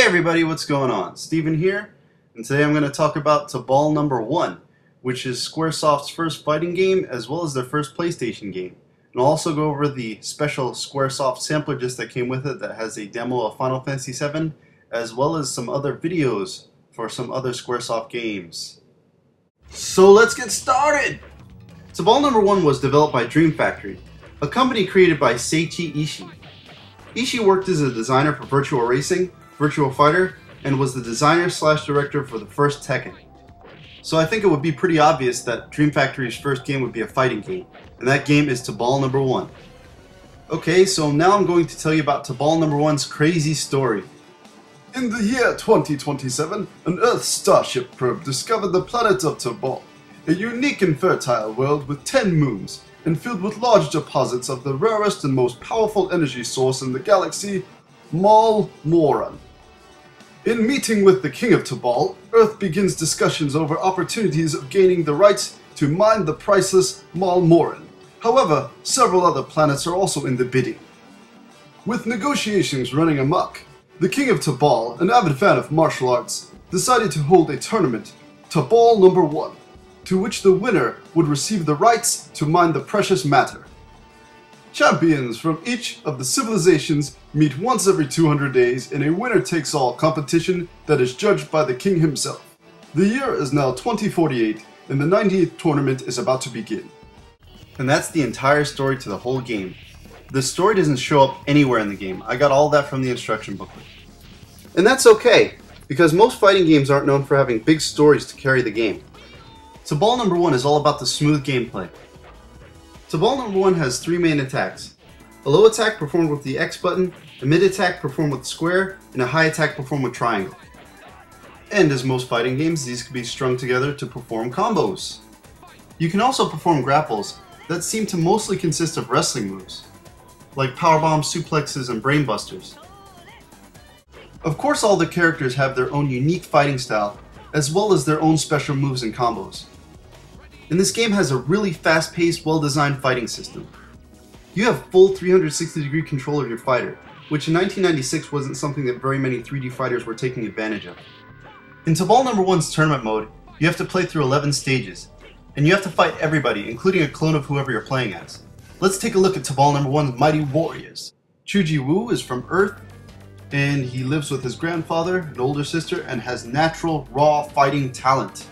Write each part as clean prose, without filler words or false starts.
everybody, what's going on? Steven here, and today I'm going to talk about Tobal number 1, which is Squaresoft's first fighting game as well as their first PlayStation game. And I'll also go over the special Squaresoft sampler disc that came with it that has a demo of Final Fantasy VII, as well as some other videos for some other Squaresoft games. So let's get started! Tobal number 1 was developed by Dream Factory, a company created by Seiichi Ishii. Ishii worked as a designer for Virtual Racing, Virtual Fighter, and was the designer/director for the first Tekken. So I think it would be pretty obvious that Dream Factory's first game would be a fighting game, and that game is Tobal number 1. Okay, so now I'm going to tell you about Tobal number 1's crazy story. In the year 2027, an Earth starship probe discovered the planet of Tobal, a unique and fertile world with 10 moons, and filled with large deposits of the rarest and most powerful energy source in the galaxy, Mal Moran. In meeting with the King of Tobal, Earth begins discussions over opportunities of gaining the rights to mine the priceless Mal Moran. However, several other planets are also in the bidding. With negotiations running amok, the King of Tobal, an avid fan of martial arts, decided to hold a tournament, Tobal number 1, to which the winner would receive the rights to mine the precious matter. Champions from each of the civilizations meet once every 200 days in a winner-takes-all competition that is judged by the king himself. The year is now 2048 and the 98th tournament is about to begin. And that's the entire story to the whole game. The story doesn't show up anywhere in the game. I got all that from the instruction booklet. And that's okay, because most fighting games aren't known for having big stories to carry the game. Tobal number 1 is all about the smooth gameplay. Tobal number 1 has 3 main attacks. A low attack performed with the X button, a mid attack performed with square, and a high attack performed with triangle. And as most fighting games, these can be strung together to perform combos. You can also perform grapples that seem to mostly consist of wrestling moves, like powerbombs, suplexes, and brainbusters. Of course, all the characters have their own unique fighting style, as well as their own special moves and combos. And this game has a really fast-paced, well-designed fighting system. You have full 360-degree control of your fighter, which in 1996 wasn't something that very many 3D fighters were taking advantage of. In Tobal number 1's tournament mode, you have to play through 11 stages, and you have to fight everybody, including a clone of whoever you're playing as. Let's take a look at Tobal number 1's mighty warriors. Chuji Wu is from Earth, and he lives with his grandfather, an older sister, and has natural, raw fighting talent.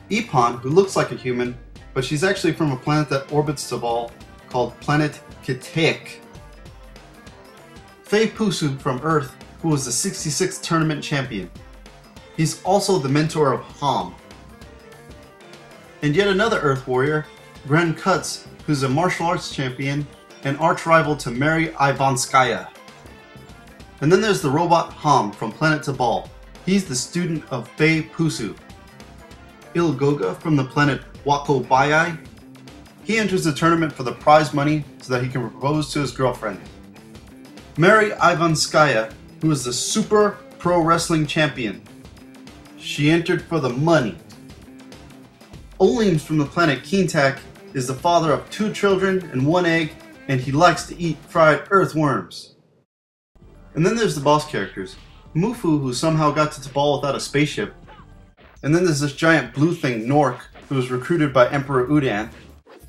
Ipan, who looks like a human, but she's actually from a planet that orbits Tobal, called Planet Kitaic. Fei Pusu from Earth, who was the 66th tournament champion. He's also the mentor of Ham. And yet another Earth warrior, Gren Kutz, who's a martial arts champion and arch-rival to Mary Ivanskaya. And then there's the robot Ham from Planet Tobal. He's the student of Fei Pusu. Ilgoga from the planet Wako Bayai. He enters the tournament for the prize money so that he can propose to his girlfriend. Mary Ivanskaya, who is the super pro wrestling champion. She entered for the money. Olin from the planet Kintak is the father of 2 children and 1 egg, and he likes to eat fried earthworms. And then there's the boss characters. Mufu, who somehow got to Tobal without a spaceship. And then there's this giant blue thing, Nork, who was recruited by Emperor Udan.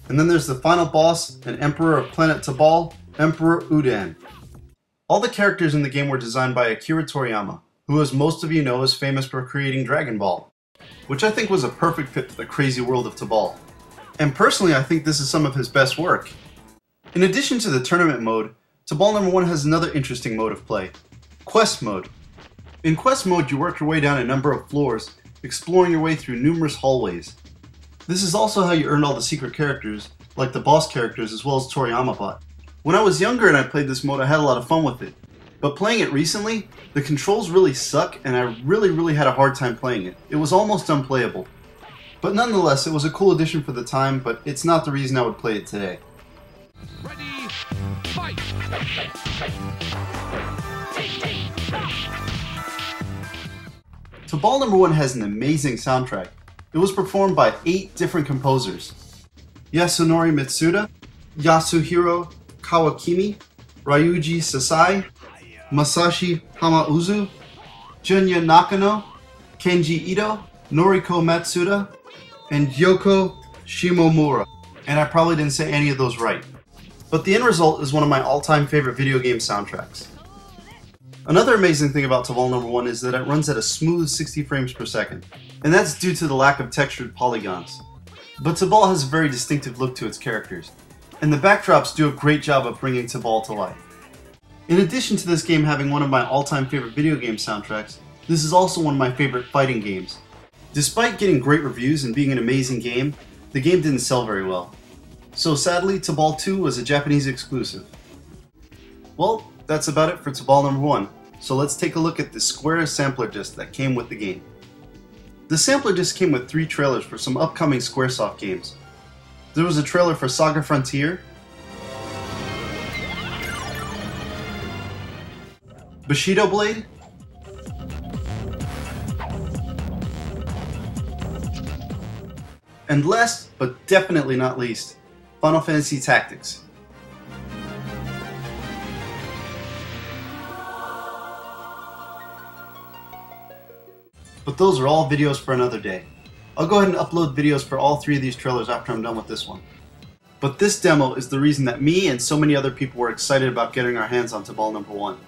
And then there's the final boss and Emperor of Planet Tobal, Emperor Udan. All the characters in the game were designed by Akira Toriyama, who, as most of you know, is famous for creating Dragon Ball, which I think was a perfect fit for the crazy world of Tobal. And personally, I think this is some of his best work. In addition to the tournament mode, Tobal number 1 has another interesting mode of play, Quest mode. In Quest mode, you work your way down a number of floors, exploring your way through numerous hallways. This is also how you earned all the secret characters, like the boss characters as well as Toriyama bot. When I was younger and I played this mode, I had a lot of fun with it. But playing it recently, the controls really suck and I really had a hard time playing it. It was almost unplayable. But nonetheless, it was a cool addition for the time, but it's not the reason I would play it today. Ready, fight! Tobal number 1 has an amazing soundtrack. It was performed by 8 different composers. Yasunori Mitsuda, Yasuhiro Kawakami, Ryuji Sasai, Masashi Hamauzu, Junya Nakano, Kenji Ito, Noriko Matsuda, and Yoko Shimomura. And I probably didn't say any of those right. But the end result is one of my all-time favorite video game soundtracks. Another amazing thing about Tobal No. 1 is that it runs at a smooth 60 frames per second, and that's due to the lack of textured polygons. But Tobal has a very distinctive look to its characters, and the backdrops do a great job of bringing Tobal to life. In addition to this game having one of my all-time favorite video game soundtracks, this is also one of my favorite fighting games. Despite getting great reviews and being an amazing game, the game didn't sell very well. So sadly, Tobal 2 was a Japanese exclusive. Well, that's about it for Tobal No. 1, so let's take a look at the Square sampler disc that came with the game. The sampler disc came with 3 trailers for some upcoming Squaresoft games. There was a trailer for Saga Frontier, Bushido Blade, and last, but definitely not least, Final Fantasy Tactics. But those are all videos for another day. I'll go ahead and upload videos for all 3 of these trailers after I'm done with this one. But this demo is the reason that me and so many other people were excited about getting our hands on Tobal No. 1.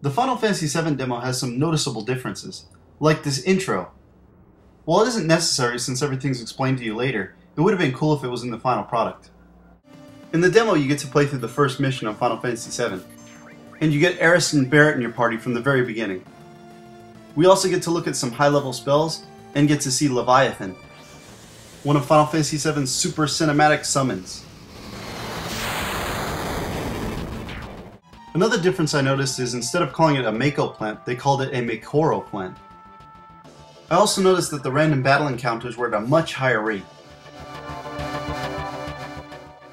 The Final Fantasy VII demo has some noticeable differences, like this intro. While it isn't necessary since everything's explained to you later, it would have been cool if it was in the final product. In the demo you get to play through the first mission of Final Fantasy VII, and you get Aeris and Barret in your party from the very beginning. We also get to look at some high-level spells, and get to see Leviathan, one of Final Fantasy VII's super cinematic summons. Another difference I noticed is instead of calling it a Mako plant, they called it a Makoro plant. I also noticed that the random battle encounters were at a much higher rate.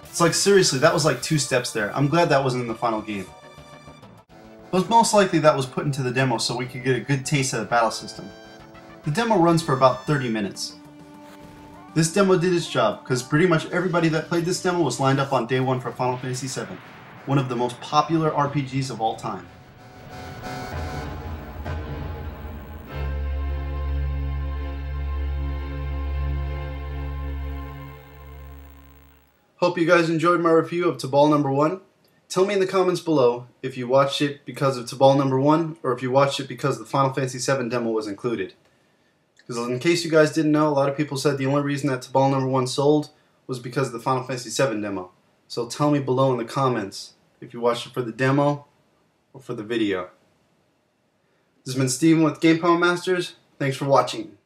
It's like, seriously, that was like 2 steps there. I'm glad that wasn't in the final game. But most likely that was put into the demo so we could get a good taste of the battle system. The demo runs for about 30 minutes. This demo did its job, because pretty much everybody that played this demo was lined up on day 1 for Final Fantasy VII. One of the most popular RPGs of all time. Hope you guys enjoyed my review of Tobal No. 1. Tell me in the comments below if you watched it because of Tobal No. 1 or if you watched it because the Final Fantasy VII demo was included. Because in case you guys didn't know, a lot of people said the only reason that Tobal No. 1 sold was because of the Final Fantasy VII demo. So tell me below in the comments if you watched it for the demo or for the video. This has been Steven with Game Power Masters. Thanks for watching.